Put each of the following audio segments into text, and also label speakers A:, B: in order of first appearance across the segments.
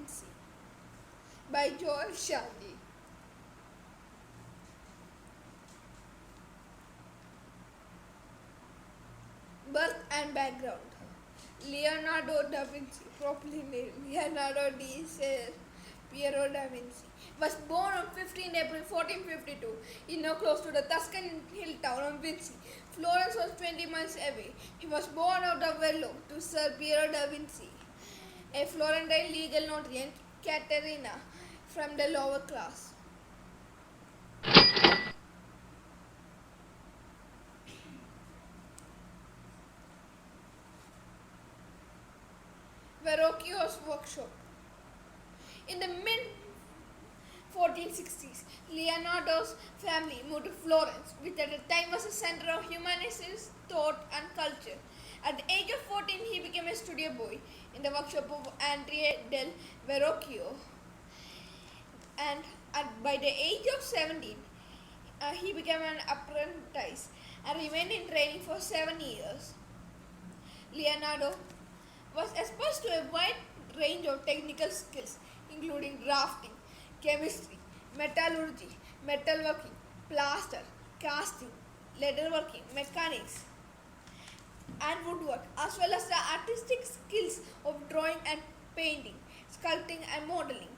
A: Vinci by J&M'S. Birth and background. Leonardo da Vinci, properly named Leonardo di Piero da Vinci, was born on 15 April 1452 in now close to the Tuscan hill town of Vinci. Florence was 20 miles away. He was born out of wedlock to Sir Piero da Vinci, a Florentine legal notary, and Caterina from the lower class. Verrocchio's workshop. In the mid 1460s, Leonardo's family moved to Florence, which at the time was a center of humanistic thought and culture. At the age of 14, he became a studio boy in the workshop of Andrea del Verrocchio, and by the age of 17, he became an apprentice and remained in training for 7 years. Leonardo was exposed to a wide range of technical skills, including drafting, chemistry, metallurgy, metalworking, plaster, casting, leatherworking, mechanics, and woodwork, as well as the artistic skills of drawing and painting, sculpting, and modeling.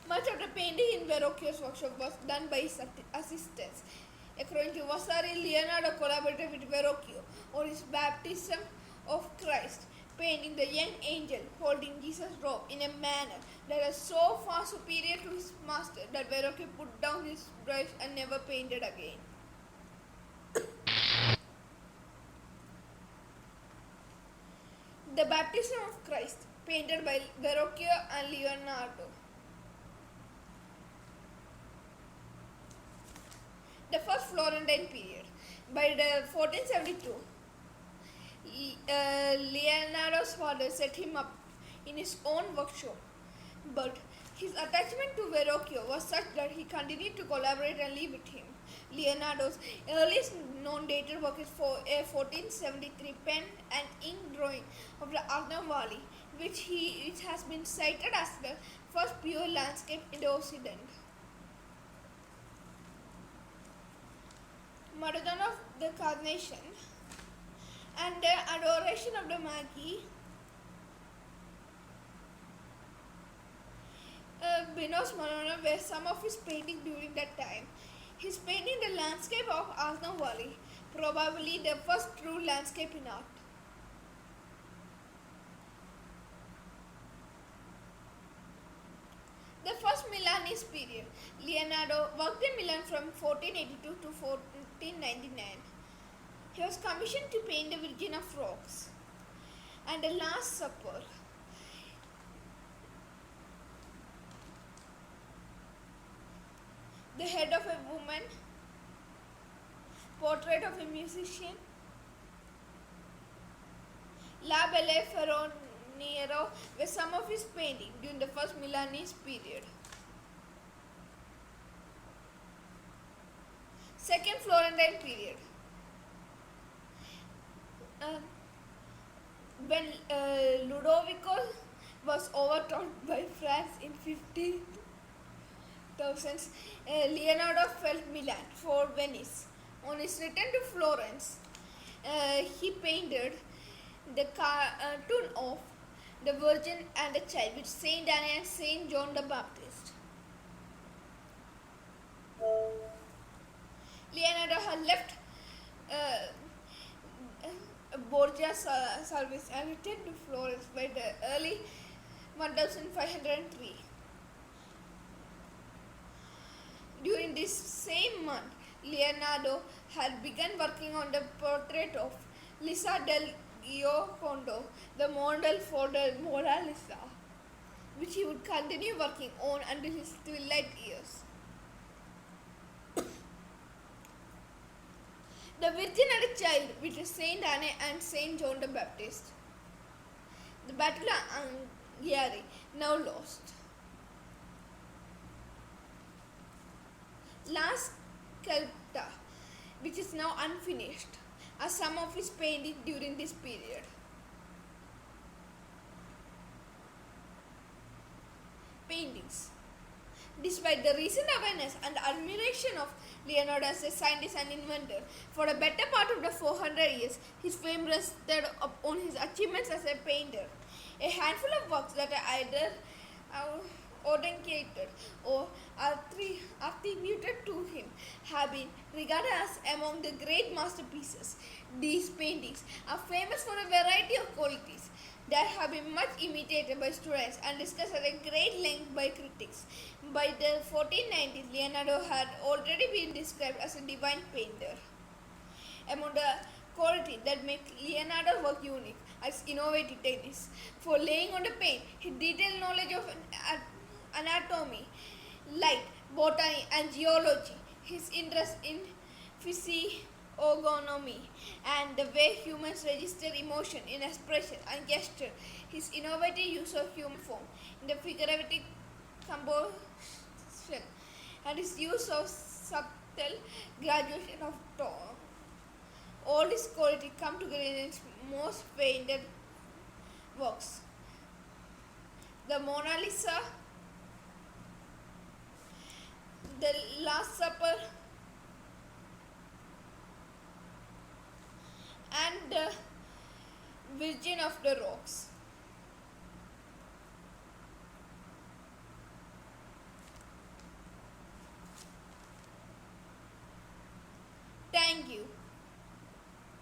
A: Much of the painting in Verrocchio's workshop was done by his assistants. According to Vasari, Leonardo collaborated with Verrocchio on his baptism of Christ, painting the young angel holding Jesus' robe in a manner that was so far superior to his master that Verrocchio put down his brush and never painted again. The baptism of Christ, painted by Verrocchio and Leonardo. The first Florentine period. By the 1472, Leonardo's father set him up in his own workshop, but his attachment to Verrocchio was such that he continued to collaborate and live with him. Leonardo's earliest known dated work is for a 1473 pen and ink drawing of the Arno Valley, which has been cited as the first pure landscape in the Occident. Madonna of the Carnation and the Adoration of the Magi. Venus Madonna were some of his paintings during that time. His painting the landscape of Arno Valley, probably the first true landscape in art. The first Milanese period. Leonardo worked in Milan from 1482 to 1499. He was commissioned to paint the Virgin of Rocks and the Last Supper. The head of a woman, portrait of a musician, La Belle Ferroniero were some of his paintings during the first Milanese period. Second Florentine period. When Ludovico was overthrown by France in 15,000s, Leonardo felt Milan for Venice. On his return to Florence, he painted the cartoon of the Virgin and the Child with Saint Anne and Saint John the Baptist. Leonardo had left Borgia's service and returned to Florence by the early 1503. During this same month, Leonardo had begun working on the portrait of Lisa del Giocondo, the model for the Mona Lisa, which he would continue working on until his twilight years. The Virgin and the Child with Saint Anne and Saint John the Baptist. The Battle of Anghiari, now lost. La Scelta, which is now unfinished, are some of his paintings during this period. Despite the recent awareness and admiration of Leonardo as a scientist and inventor, for a better part of the 400 years, his fame rested on his achievements as a painter. A handful of works that are either authenticated or attributed to him have been regarded as among the great masterpieces. These paintings are famous for a variety of qualities that have been much imitated by students and discussed at a great length by critics. By the 1490s, Leonardo had already been described as a divine painter. Among the qualities that make Leonardo's work unique are his innovative techniques for laying on the paint, his detailed knowledge of anatomy, light, botany, and geology, his interest in physiognomy, and the way humans register emotion in expression and gesture, his innovative use of human form in the figurative composition, and his use of subtle graduation of tone. All these qualities come together in his most painted works. The Mona Lisa, The Last Supper, and the Virgin of the Rocks.